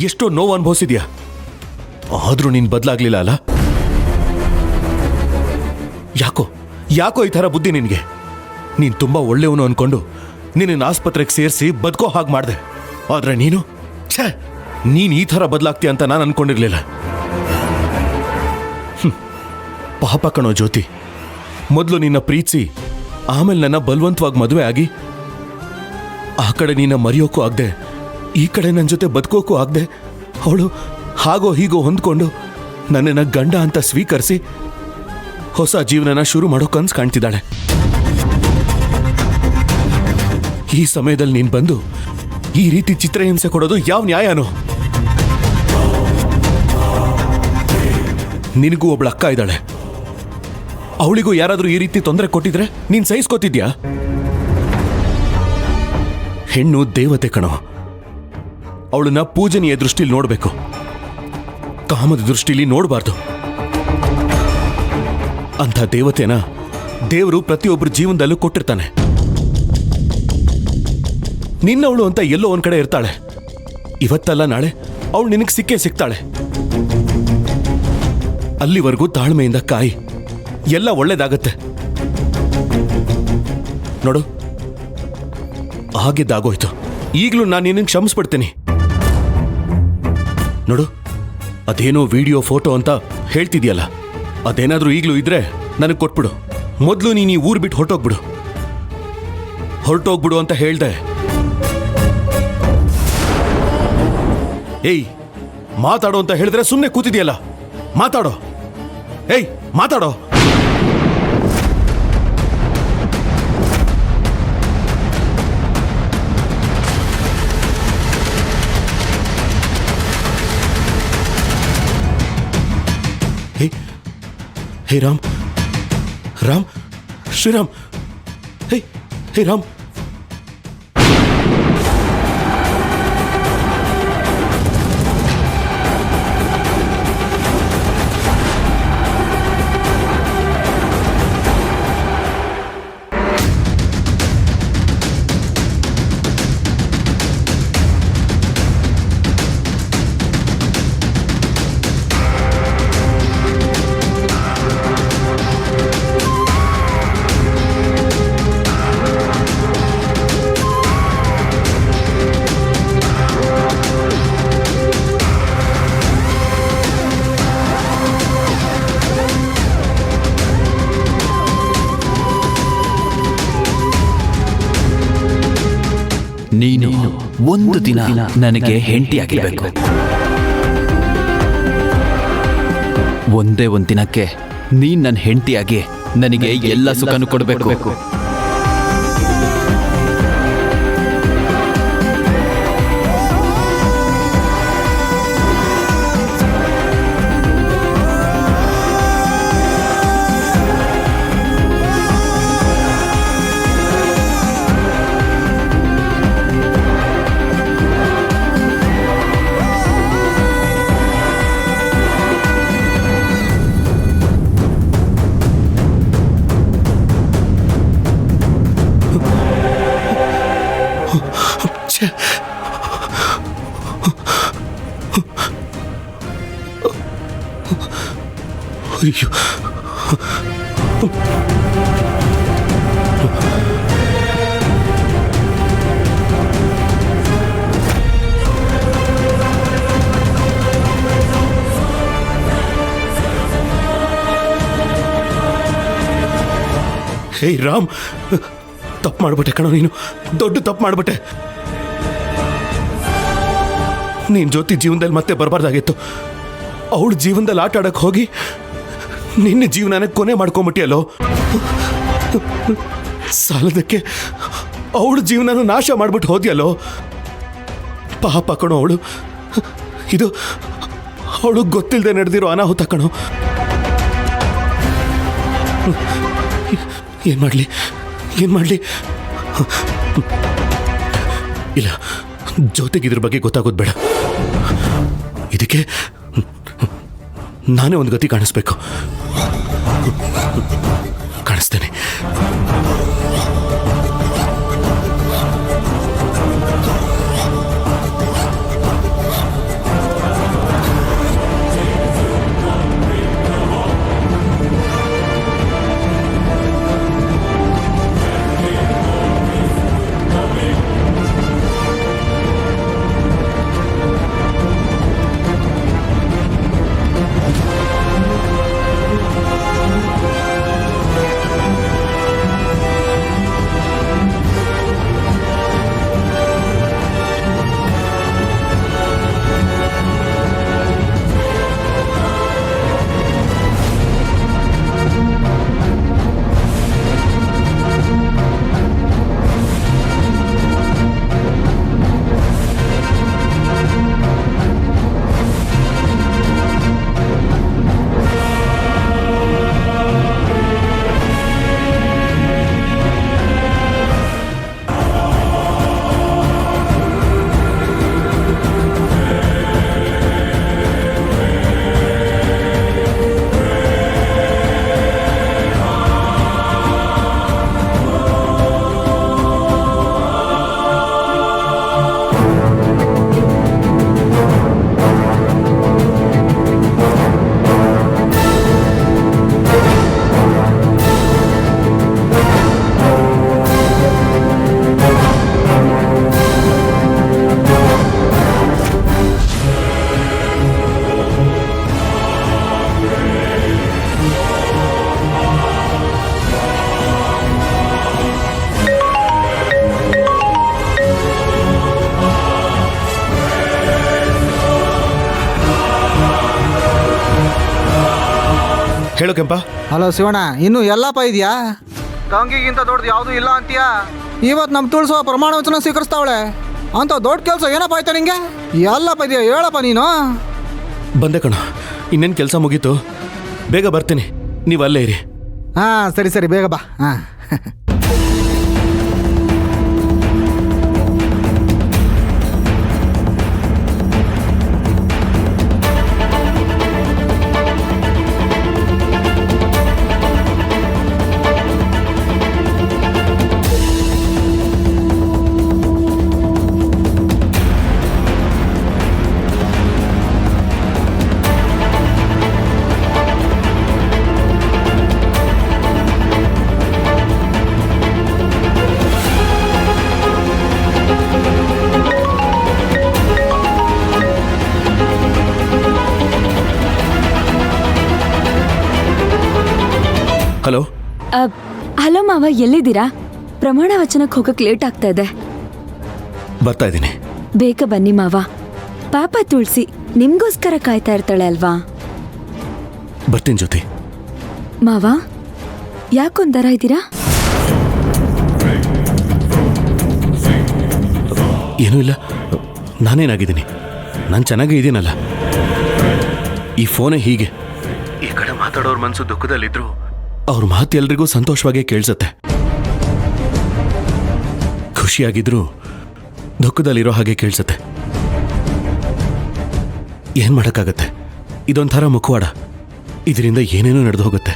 ಎಷ್ಟೋ ನೋವು ಅನುಭವಿಸಿದ್ಯಾ. ಆದ್ರೂ ನೀನ್ ಬದಲಾಗ್ಲಿಲ್ಲ ಅಲ್ಲ. ಯಾಕೋ ಈ ಥರ ಬುದ್ಧಿ ನಿನಗೆ? ನೀನು ತುಂಬ ಒಳ್ಳೆಯವನು ಅನ್ಕೊಂಡು ನಿನ್ನ ಆಸ್ಪತ್ರೆಗೆ ಸೇರಿಸಿ ಬದುಕೋ ಹಾಗೆ ಮಾಡಿದೆ. ಆದ್ರೆ ನೀನು ಈ ಥರ ಬದಲಾಗ್ತೀಯ ಅಂತ ನಾನು ಅನ್ಕೊಂಡಿರ್ಲಿಲ್ಲ. ಪಾಪ ಕಣೋ ಜ್ಯೋತಿ. ಮೊದಲು ನಿನ್ನ ಪ್ರೀತಿಸಿ ಆಮೇಲೆ ನನ್ನ ಬಲವಂತವಾಗಿ ಮದುವೆ ಆಗಿ ಆ ಕಡೆ ನಿನ್ನ ಮರೆಯೋಕ್ಕೂ ಆಗದೆ ಈ ಕಡೆ ನನ್ನ ಜೊತೆ ಬದುಕೋಕ್ಕೂ ಆಗದೆ ಅವಳು ಹಾಗೋ ಹೀಗೋ ಹೊಂದ್ಕೊಂಡು ನನ್ನನ್ನು ಗಂಡ ಅಂತ ಸ್ವೀಕರಿಸಿ ಹೊಸ ಜೀವನನ ಶುರು ಮಾಡೋ ಕನ್ಸು ಕಾಣ್ತಿದ್ದಾಳೆ. ಈ ಸಮಯದಲ್ಲಿ ನೀನು ಬಂದು ಈ ರೀತಿ ಚಿತ್ರಹಿಂಸೆ ಕೊಡೋದು ಯಾವ ನ್ಯಾಯನೋ? ನಿನಗೂ ಒಬ್ಳು ಅಕ್ಕ ಇದ್ದಾಳೆ. ಅವಳಿಗೂ ಯಾರಾದರೂ ಈ ರೀತಿ ತೊಂದರೆ ಕೊಟ್ಟಿದ್ರೆ ನೀನು ಸಹಿಸ್ಕೋತಿದ್ಯಾ? ಹೆಣ್ಣು ದೇವತೆ ಕಣೋ. ಅವಳನ್ನ ಪೂಜನೀಯ ದೃಷ್ಟಿಲಿ ನೋಡಬೇಕು, ಕಾಮದ ದೃಷ್ಟಿಲಿ ನೋಡಬಾರ್ದು. ಅಂಥ ದೇವತೆನ ದೇವರು ಪ್ರತಿಯೊಬ್ಬರ ಜೀವನದಲ್ಲೂ ಕೊಟ್ಟಿರ್ತಾನೆ. ನಿನ್ನವಳು ಅಂತ ಎಲ್ಲೋ ಒಂದ್ ಕಡೆ ಇರ್ತಾಳೆ. ಇವತ್ತಲ್ಲ ನಾಳೆ ಅವಳು ನಿನಗೆ ಸಿಗ್ತಾಳೆ. ಅಲ್ಲಿವರೆಗೂ ತಾಳ್ಮೆಯಿಂದ ಕಾಯಿ, ಎಲ್ಲ ಒಳ್ಳೇದಾಗತ್ತೆ. ನೋಡು, ಆಗಿದ್ದಾಗೋಯ್ತು. ಈಗಲೂ ನಾನು ನಿನಗೆ ಕ್ಷಮಿಸ್ಬಿಡ್ತೀನಿ. ನೋಡು, ಅದೇನೋ ವಿಡಿಯೋ ಫೋಟೋ ಅಂತ ಹೇಳ್ತಿದ್ಯಲ್ಲ, ಅದೇನಾದ್ರೂ ಈಗಲೂ ಇದ್ರೆ ನನಗೆ ಕೊಟ್ಬಿಡು. ಮೊದಲು ನೀನು ಈ ಊರು ಬಿಟ್ಟು ಹೊರಟೋಗ್ಬಿಡು ಅಂತ ಹೇಳ್ದೆ. ಏಯ್, ಮಾತಾಡೋ ಅಂತ ಹೇಳಿದ್ರೆ ಸುಮ್ಮನೆ ಕೂತಿದ್ಯಲ್ಲ, ಮಾತಾಡೋ. ಏಯ್, ಮಾತಾಡೋ. ಹೇ ರಾಮ್, ಶ್ರೀರಾಮ್, ಹೇ ರಾಮ್. ನೀನು ಒಂದು ದಿನ ನನಗೆ ಹೆಂಡತಿಯಾಗಿರಬೇಕು. ಒಂದೇ ಒಂದು ದಿನಕ್ಕೆ ನೀನ್ ನನ್ನ ಹೆಂಡತಿಯಾಗಿ ನನಗೆ ಎಲ್ಲ ಸುಖನೂ ಕೊಡಬೇಕು. ಅಯ್ಯೋ, ಹೇ ರಾಮ್, ತಪ್ಪು ಮಾಡ್ಬಿಟ್ಟೆ ಕಣೋ. ನೀನು ದೊಡ್ಡ ತಪ್ಪು ಮಾಡ್ಬಿಟ್ಟೆ. ನೀನ್ ಜ್ಯೋತಿ ಜೀವನದಲ್ಲಿ ಮತ್ತೆ ಬರಬಾರ್ದಾಗಿತ್ತು. ಅವಳ ಜೀವನದಲ್ಲಿ ಆಟ ಆಡಕ್ಕೆ ಹೋಗಿ ನಿನ್ನ ಜೀವನನ ಕೊನೆ ಮಾಡ್ಕೊಂಬಿಟ್ಟಿಯಲ್ಲೋ. ಸಾಲದಕ್ಕೆ ಅವಳ ಜೀವನನ ನಾಶ ಮಾಡ್ಬಿಟ್ಟು ಹೋದ್ಯಲ್ಲೋ. ಪಾಪ ಕಣೋ ಅವಳು. ಇದು ಅವಳು ಗೊತ್ತಿಲ್ಲದೆ ನಡೆದಿರೋ ಅನಾಹುತ ಕಣೋ. ಏನ್ ಮಾಡ್ಲಿ? ಇಲ್ಲ, ಜೊತೆಗೆ ಇದ್ರ ಬಗ್ಗೆ ಗೊತ್ತಾಗೋದು ಬೇಡ. ಇದಕ್ಕೆ ನಾನೇ ಒಂದು ಗತಿ ಕಾಣಿಸ್ಬೇಕು. ಕಾಣಿಸ್ತೇನೆ. ಹೇಳು ಕೆಂಪ. ಹಲೋ ಶಿವಣ್ಣ, ಇನ್ನು ಎಲ್ಲಪ್ಪ ಇದೆಯಾ? ತಂಗಿಗಿಂತ ದೊಡ್ಡದು ಯಾವುದು ಇಲ್ಲ ಅಂತೀಯಾ? ಇವತ್ತು ನಮ್ಮ ತುಳಸೋ ಪ್ರಮಾಣ ವಚನ ಸ್ವೀಕರಿಸ್ತಾವಳೆ ಅಂತ ದೊಡ್ಡ ಕೆಲಸ ಏನಪ್ಪ ಆಯ್ತಾ ನಿಂಗೆ? ಎಲ್ಲಪ್ಪ ಇದೆಯಾ ಹೇಳಪ್ಪ ನೀನು. ಬಂದೆ ಕಣ, ಇನ್ನೇನು ಕೆಲಸ ಮುಗೀತು, ಬೇಗ ಬರ್ತೀನಿ, ನೀವು ಅಲ್ಲೇ ಇರಿ. ಹಾಂ ಸರಿ ಸರಿ, ಬೇಗ ಬಾ. ಹಾಂ ಹಲೋ. ಹಲೋ ಮಾವ, ಎಲ್ಲಿದ್ದೀರಾ? ಪ್ರಮಾಣ ವಚನಕ್ಕೆ ಹೋಗಕ್ಕೆ ಲೇಟ್ ಆಗ್ತಾ ಇದೆ. ಬರ್ತಾ ಇದ್ದೀನಿ. ಬೇಗ ಬನ್ನಿ ಮಾವ. ಪಾಪ ತುಳಸಿ ನಿಮ್ಗೋಸ್ಕರ ಕಾಯ್ತಾ ಇರ್ತಾಳೆ ಅಲ್ವಾ? ಬರ್ತೀನಿ ಜ್ಯೋತಿ. ಮಾವ, ಯಾಕೊಂದರ ಇದ್ದೀರಾ? ಏನೂ ಇಲ್ಲ, ನಾನೇನಾಗಿದ್ದೀನಿ, ನಾನು ಚೆನ್ನಾಗೇ ಇದ್ದೀನಲ್ಲ. ಈ ಫೋನೇ ಹೀಗೆ, ಈ ಕಡೆ ಮಾತಾಡೋರ್ ಮನಸ್ಸು ದುಃಖದಲ್ಲಿದ್ರು ಅವ್ರ ಮಾತು ಎಲ್ರಿಗೂ ಸಂತೋಷವಾಗೇ ಕೇಳಿಸತ್ತೆ. ಖುಷಿಯಾಗಿದ್ರು ದುಃಖದಲ್ಲಿರೋ ಹಾಗೆ ಕೇಳಿಸತ್ತೆ. ಏನ್ ಮಾಡೋಕ್ಕಾಗತ್ತೆ, ಇದೊಂಥರ ಮುಖವಾಡ, ಇದರಿಂದ ಏನೇನೋ ನಡೆದು ಹೋಗುತ್ತೆ.